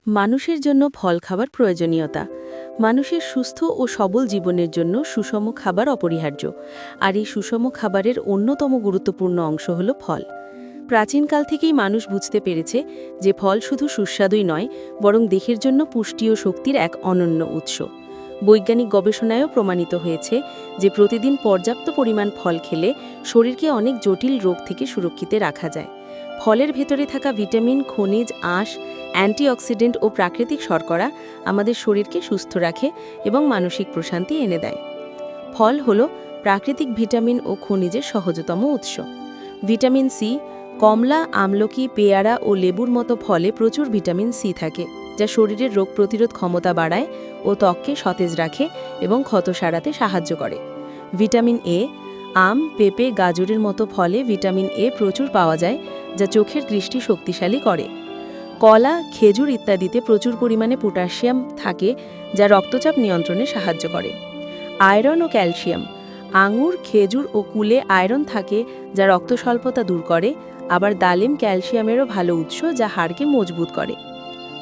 মানুষের জন্য ফল খাবার প্রয়োজনীয়তা। মানুষের সুস্থ ও সবল জীবনের জন্য সুষম খাবার অপরিহার্য। আর এই সুষম খাবারের অন্যতম গুরুত্বপূর্ণ অংশ হল ফল। প্রাচীনকাল থেকেই মানুষ বুঝতে পেরেছে যে ফল শুধু সুস্বাদুই নয়, বরং দেহের জন্য পুষ্টি ও শক্তির এক অনন্য উৎস। বৈজ্ঞানিক গবেষণায়ও প্রমাণিত হয়েছে যে প্রতিদিন পর্যাপ্ত পরিমাণ ফল খেলে শরীরকে অনেক জটিল রোগ থেকে সুরক্ষিত রাখা যায়। ফলের ভেতরে থাকা ভিটামিন, খনিজ, আঁশ, অ্যান্টিঅক্সিডেন্ট ও প্রাকৃতিক শর্করা আমাদের শরীরকে সুস্থ রাখে এবং মানসিক প্রশান্তি এনে দেয়। ফল হল প্রাকৃতিক ভিটামিন ও খনিজের সহজতম উৎস। ভিটামিন সি, কমলা, আমলকি, পেয়ারা ও লেবুর মতো ফলে প্রচুর ভিটামিন সি থাকে, যা শরীরের রোগ প্রতিরোধ ক্ষমতা বাড়ায় ও ত্বককে সতেজ রাখে এবং ক্ষত সারাতে সাহায্য করে। ভিটামিন এ, আম, পেঁপে, গাজরের মতো ফলে ভিটামিন এ প্রচুর পাওয়া যায়, যা চোখের দৃষ্টি শক্তিশালী করে। কলা, খেজুর ইত্যাদিতে প্রচুর পরিমাণে পটাশিয়াম থাকে, যা রক্তচাপ নিয়ন্ত্রণে সাহায্য করে। আয়রন ও ক্যালসিয়াম, আঙুর, খেজুর ও কুলে আয়রন থাকে, যা রক্ত স্বল্পতা দূর করে। আবার ডালিম ক্যালসিয়ামেরও ভালো উৎস, যা হাড়কে মজবুত করে।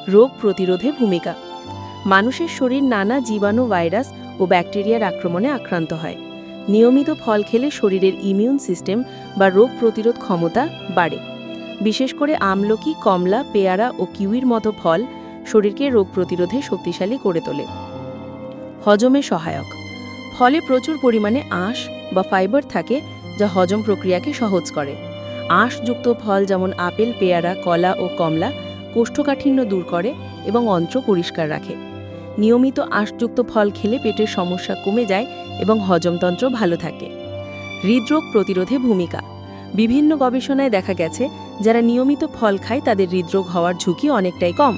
রোগ প্রতিরোধে ভূমিকা। মানুষের শরীর নানা জীবাণু, ভাইরাস ও ব্যাকটেরিয়ার আক্রমণে আক্রান্ত হয়। নিয়মিত ফল খেলে শরীরের ইমিউন সিস্টেম বা রোগ প্রতিরোধ ক্ষমতা বাড়ে। বিশেষ করে আমলকি, কমলা, পেয়ারা ও কিউইর মতো ফল শরীরকে রোগ প্রতিরোধে শক্তিশালী করে তোলে। হজমে সহায়ক। ফলে প্রচুর পরিমাণে আঁশ বা ফাইবার থাকে, যা হজম প্রক্রিয়াকে সহজ করে। আঁশযুক্ত ফল যেমন আপেল, পেয়ারা, কলা ও কমলা কোষ্ঠকাঠিন্য দূর করে এবং অন্ত্র পরিষ্কার রাখে। নিয়মিত আঁশযুক্ত ফল খেলে পেটের সমস্যা কমে যায় এবং হজমতন্ত্র ভালো থাকে। হৃদরোগ প্রতিরোধে ভূমিকা। বিভিন্ন গবেষণায় দেখা গেছে যারা নিয়মিত ফল খায় তাদের হৃদরোগ হওয়ার ঝুঁকি অনেকটাই কম।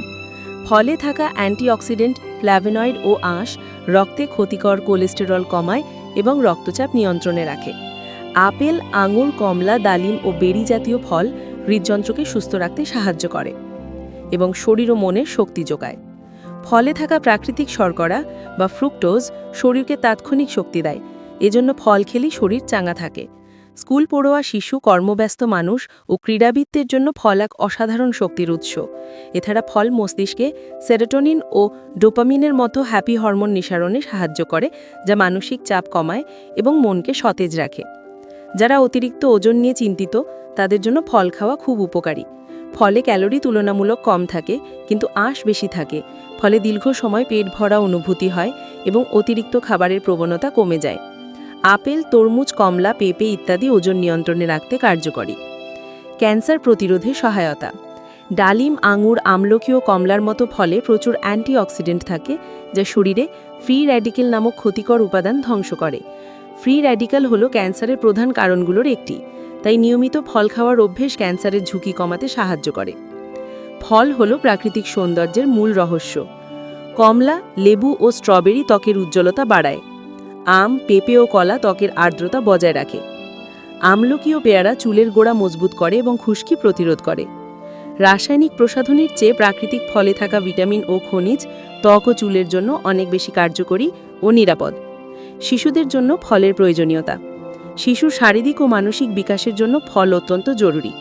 ফলে থাকা অ্যান্টিঅক্সিডেন্ট, ফ্ল্যাভোনয়েড ও আঁশ রক্তে ক্ষতিকর কোলেস্টেরল কমায় এবং রক্তচাপ নিয়ন্ত্রণে রাখে। আপেল, আঙুর, কমলা, ডালিম ও বেরি জাতীয় ফল হৃদযন্ত্রকে সুস্থ রাখতে সাহায্য করে এবং শরীর ও মনের শক্তি যোগায়। ফলে থাকা প্রাকৃতিক শর্করা বা ফ্রুক্টোজ শরীরকে তাৎক্ষণিক শক্তি দেয়। এজন্য ফল খেলেই শরীর চাঙ্গা থাকে। স্কুল পড়ুয়া শিশু, কর্মব্যস্ত মানুষ ও ক্রীড়াবিদদের জন্য ফল এক অসাধারণ শক্তির উৎস। এছাড়া ফল মস্তিষ্কে সেরোটোনিন ও ডোপামিনের মতো হ্যাপি হরমোন নিঃসরণে সাহায্য করে, যা মানসিক চাপ কমায় এবং মনকে সতেজ রাখে। যারা অতিরিক্ত ওজন নিয়ে চিন্তিত তাদের জন্য ফল খাওয়া খুব উপকারী। ফলে ক্যালোরি তুলনামূলক কম থাকে, কিন্তু আঁশ বেশি থাকে। ফলে দীর্ঘ সময় পেট ভরা অনুভূতি হয় এবং অতিরিক্ত খাবারের প্রবণতা কমে যায়। আপেল, তরমুজ, কমলা, পেঁপে ইত্যাদি ওজন নিয়ন্ত্রণে রাখতে কার্যকরী। ক্যান্সার প্রতিরোধে সহায়তা। ডালিম, আঙুর, আমলকি ও কমলার মতো ফলে প্রচুর অ্যান্টিঅক্সিডেন্ট থাকে, যা শরীরে ফ্রি র্যাডিক্যাল নামক ক্ষতিকর উপাদান ধ্বংস করে। ফ্রি র্যাডিক্যাল হল ক্যান্সারের প্রধান কারণগুলোর একটি, তাই নিয়মিত ফল খাওয়ার অভ্যেস ক্যান্সারের ঝুঁকি কমাতে সাহায্য করে। ফল হল প্রাকৃতিক সৌন্দর্যের মূল রহস্য। কমলা, লেবু ও স্ট্রবেরি ত্বকের উজ্জ্বলতা বাড়ায়। আম, পেঁপে ও কলা ত্বকের আর্দ্রতা বজায় রাখে। আমলকি ও পেয়ারা চুলের গোড়া মজবুত করে এবং খুশকি প্রতিরোধ করে। রাসায়নিক প্রসাধনীর চেয়ে প্রাকৃতিক ফলে থাকা ভিটামিন ও খনিজ ত্বক ও চুলের জন্য অনেক বেশি কার্যকরী ও নিরাপদ। শিশুদের জন্য ফলের প্রয়োজনীয়তা। শিশুর শারীরিক ও মানসিক বিকাশের জন্য ফল অত্যন্ত জরুরি।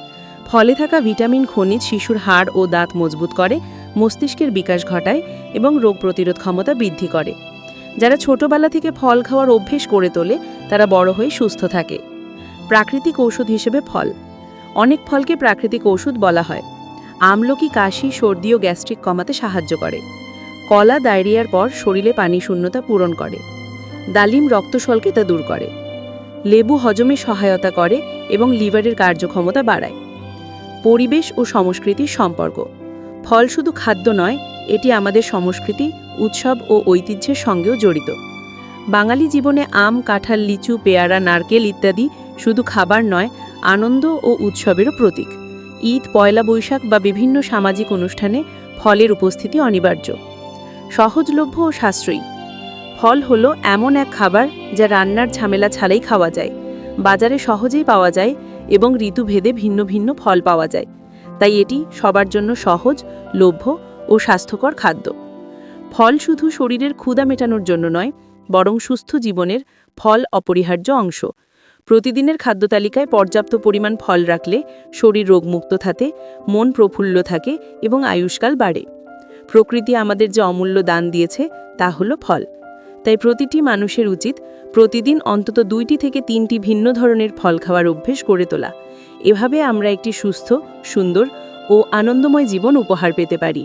ফলে থাকা ভিটামিন, খনিজ শিশুর হাড় ও দাঁত মজবুত করে, মস্তিষ্কের বিকাশ ঘটায় এবং রোগ প্রতিরোধ ক্ষমতা বৃদ্ধি করে। যারা ছোটবেলা থেকে ফল খাওয়ার অভ্যেস করে তোলে তারা বড় হয়ে সুস্থ থাকে। প্রাকৃতিক ঔষধ হিসেবে ফল। অনেক ফলকে প্রাকৃতিক ঔষধ বলা হয়। আমলকি কাশি, সর্দি ও গ্যাস্ট্রিক কমাতে সাহায্য করে। কলা ডায়রিয়ার পর শরীরে পানি শূন্যতা পূরণ করে। ডালিম রক্ত স্বল্পতা দূর করে। লেবু হজমে সহায়তা করে এবং লিভারের কার্যক্ষমতা বাড়ায়। পরিবেশ ও সংস্কৃতির সম্পর্ক। ফল শুধু খাদ্য নয়, এটি আমাদের সংস্কৃতি, উৎসব ও ঐতিহ্যের সঙ্গেও জড়িত। বাঙালি জীবনে আম, কাঁঠাল, লিচু, পেয়ারা, নারকেল ইত্যাদি শুধু খাবার নয়, আনন্দ ও উৎসবেরও প্রতীক। ঈদ, পয়লা বৈশাখ বা বিভিন্ন সামাজিক অনুষ্ঠানে ফলের উপস্থিতি অনিবার্য। সহজলভ্য ও সাশ্রয়ী। ফল হলো এমন এক খাবার যা রান্নার ঝামেলা ছাড়াই খাওয়া যায়। বাজারে সহজেই পাওয়া যায় এবং ঋতুভেদে ভিন্ন ভিন্ন ফল পাওয়া যায়। তাই এটি সবার জন্য সহজ, লভ্য ও স্বাস্থ্যকর খাদ্য। ফল শুধু শরীরের ক্ষুধা মেটানোর জন্য নয়, বরং সুস্থ জীবনের ফল অপরিহার্য অংশ। প্রতিদিনের খাদ্য তালিকায় পর্যাপ্ত পরিমাণ ফল রাখলে শরীর রোগমুক্ত থাকে, মন প্রফুল্ল থাকে এবং আয়ুষ্কাল বাড়ে। প্রকৃতি আমাদের যে অমূল্য দান দিয়েছে তা হলো ফল। তাই প্রতিটি মানুষের উচিত প্রতিদিন অন্তত 2টি থেকে 3টি ভিন্ন ধরনের ফল খাওয়ার অভ্যেস গড়ে তোলা। এভাবে আমরা একটি সুস্থ, সুন্দর ও আনন্দময় জীবন উপহার পেতে পারি।